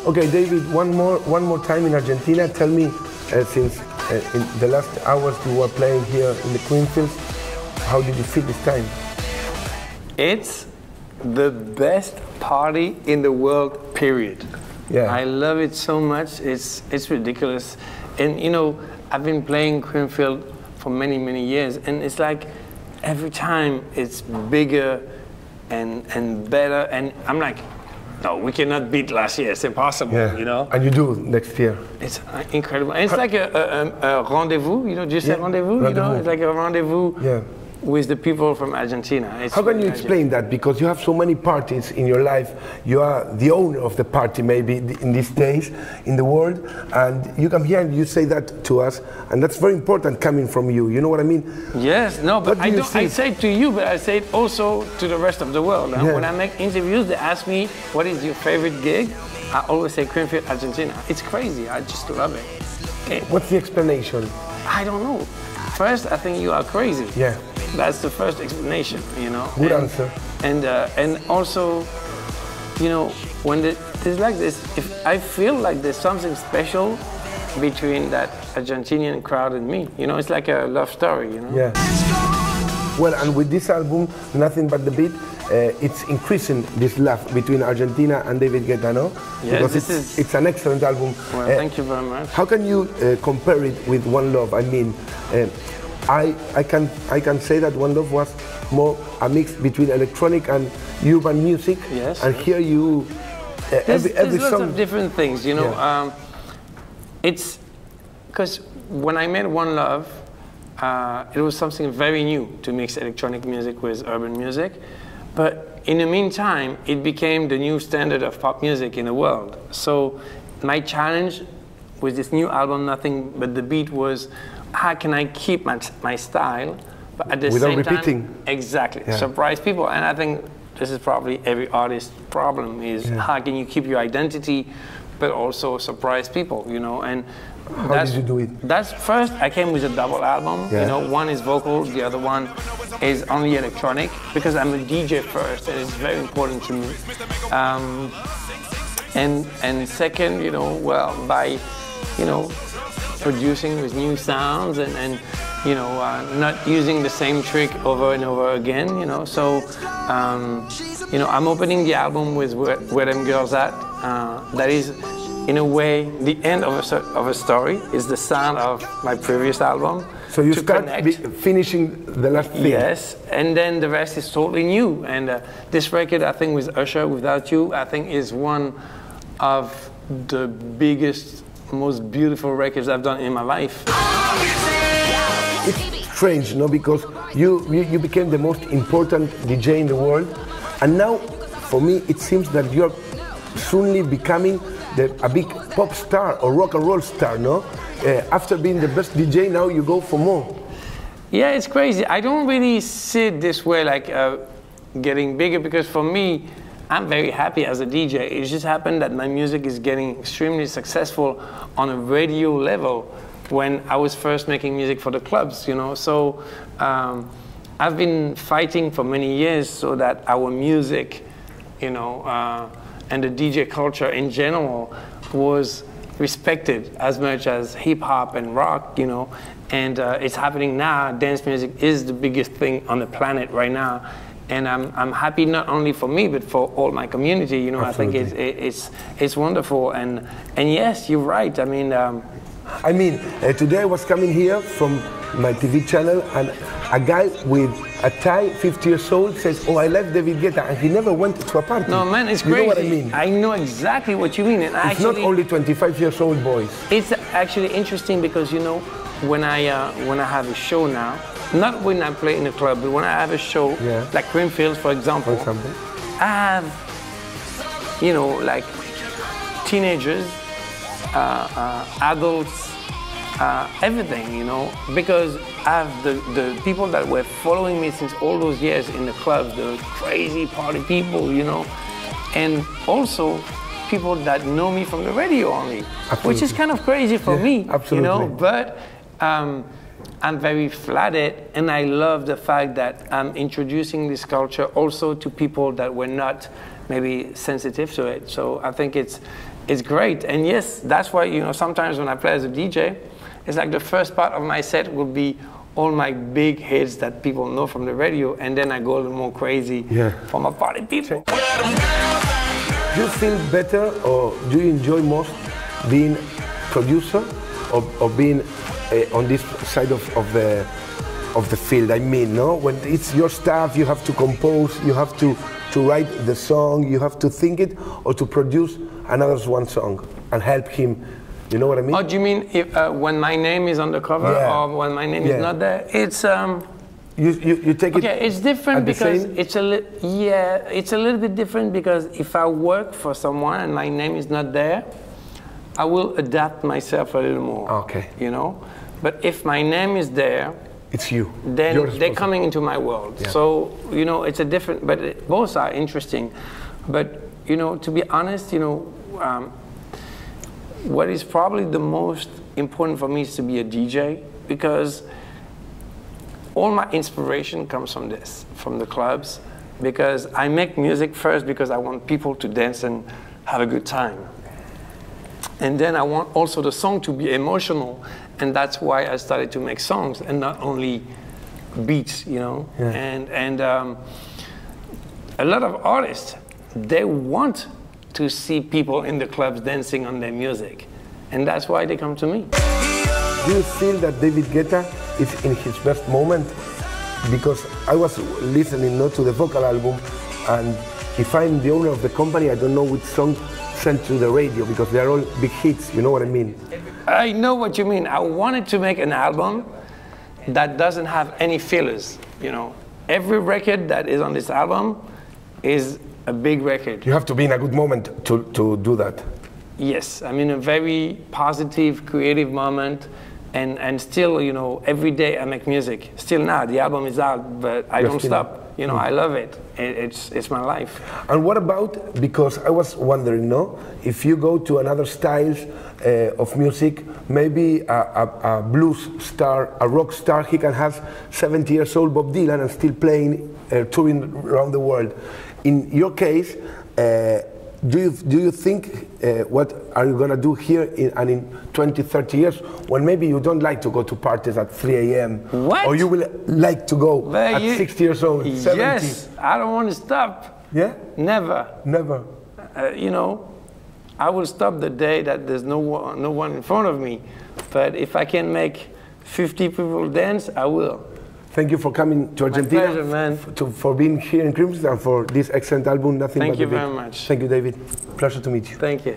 Okay, David, one more time in Argentina. Tell me, since in the last hours you were playing here in the Queenfield, how did you feel this time? It's the best party in the world, period. Yeah. I love it so much. It's ridiculous. And you know, I've been playing Queenfield for many, many years, and it's like every time it's bigger and better, and I'm like, no, we cannot beat last year. It's impossible, Yeah. you know. And you do next year. It's incredible. And it's like a rendezvous, you know. Do you say rendezvous? You know, it's like a rendezvous. Yeah. With the people from Argentina. How can you explain that? Because you have so many parties in your life. You are the owner of the party maybe in these days in the world, and you come here and you say that to us, and that's very important coming from you. You know what I mean? Yes, no, but I say it to you, but I say it also to the rest of the world. Yeah. When I make interviews, they ask me, what is your favorite gig? I always say Queenfield, Argentina. It's crazy, I just love it. Okay. What's the explanation? I don't know. First, I think you are crazy. Yeah. That's the first explanation, you know. Good answer. And also, you know, when there's like this, if I feel like there's something special between that Argentinian crowd and me, you know, it's like a love story, you know. Yeah. Well, and with this album, Nothing But the Beat, it's increasing this love between Argentina and David Guetta, no? Yes, because it's an excellent album. Well, thank you very much. How can you compare it with One Love? I mean, I can say that One Love was more a mix between electronic and urban music. Yes. And here you, there's every lots song of different things, you know. Yeah. It's because when I made One Love, it was something very new to mix electronic music with urban music. But in the meantime, it became the new standard of pop music in the world. So my challenge with this new album, Nothing But the Beat, was how can I keep my style, but at the without same repeating. time, exactly, Yeah. surprise people. And I think this is probably every artist's problem is how can you keep your identity, but also surprise people, you know? And how did you do it? That's first, I came with a double album. Yeah. You know, one is vocal, the other one is only electronic, because I'm a DJ first, and it's very important to me. And second, you know, well, by, you know, producing with new sounds and you know, not using the same trick over and over again, you know. So, you know, I'm opening the album with Where Them Girls At. That is, in a way, the end of a story. Is the sound of my previous album. So you start finishing the last thing. Yes, and then the rest is totally new. And this record, I think, with Usher, Without You, I think is one of the biggest, most beautiful records I've done in my life. It's strange, no? Because you became the most important DJ in the world, and now, for me, it seems that you're soonly becoming a big pop star or rock and roll star, no? After being the best DJ, now you go for more. Yeah, it's crazy. I don't really see it this way, like getting bigger, because for me, I'm very happy as a DJ. It just happened that my music is getting extremely successful on a radio level when I was first making music for the clubs, you know. So I've been fighting for many years so that our music, you know, and the DJ culture in general was respected as much as hip hop and rock, you know. And it's happening now. Dance music is the biggest thing on the planet right now. And I'm happy not only for me, but for all my community. You know, absolutely. I think it's wonderful. And yes, you're right. I mean, today I was coming here from my TV channel, and a guy with a tie, 50 years old, says, "Oh, I love David Guetta," and he never went to a party. No, man, it's crazy. You know what I mean? I know exactly what you mean. And it's actually, not only 25 years old boys. It's actually interesting because, you know, when I have a show now. Not when I play in a club, but when I have a show, like Greenfield, for example, I have, you know, like teenagers, adults, everything, you know, because I have the people that were following me since all those years in the clubs, the crazy party people, you know, and also people that know me from the radio only, which is kind of crazy for me, you know, but I'm very flattered, and I love the fact that I'm introducing this culture also to people that were not maybe sensitive to it. So I think it's it's great. And yes, that's why, you know, sometimes when I play as a DJ, it's like the first part of my set will be all my big hits that people know from the radio, and then I go a little more crazy for my party people. Do you feel better, or do you enjoy most being producer or being on this side of the field? I mean, no, when it's your stuff, you have to compose, you have to write the song, you have to think it, or to produce another one song and help him. You know what I mean? Oh, do you mean if, when my name is on the cover, or when my name is not there? It's you take it. Okay, it's different because it's a little bit different because if I work for someone and my name is not there, I will adapt myself a little more. Okay. You know, but if my name is there, it's you. Then they're coming into my world. Yeah. So you know, it's a different. But both are interesting. But you know, to be honest, you know. What is probably the most important for me is to be a DJ, because all my inspiration comes from this, from the clubs, because I make music first because I want people to dance and have a good time. And then I want also the song to be emotional, and that's why I started to make songs and not only beats, you know. Yeah. And a lot of artists, they want to see people in the clubs dancing on their music. And that's why they come to me. Do you feel that David Guetta is in his best moment? Because I was listening to the vocal album, and if I'm the owner of the company, I don't know which song sent to the radio, because they're all big hits, you know what I mean? I know what you mean. I wanted to make an album that doesn't have any fillers, you know. Every record that is on this album is a big record. You have to be in a good moment to do that. Yes, I'm in a very positive, creative moment, and still, you know, every day I make music. Still now, the album is out, but I don't stop. You know, I love it. It's my life. And what about, because I was wondering, no, if you go to another styles of music, maybe a blues star, a rock star, he can have 70 years old Bob Dylan and still playing, touring around the world. In your case, do you think what are you going to do here in 20, 30 years, when maybe you don't like to go to parties at 3 a.m. What? Or you will like to go at 60 years old, 70? Yes, I don't want to stop. Yeah? Never. Never. You know, I will stop the day that there's no one in front of me. But if I can make 50 people dance, I will. Thank you for coming to Argentina. My pleasure, man. For being here in Crimson and for this excellent album, Nothing But the Beat. Thank you very much. Thank you, David. Pleasure to meet you. Thank you.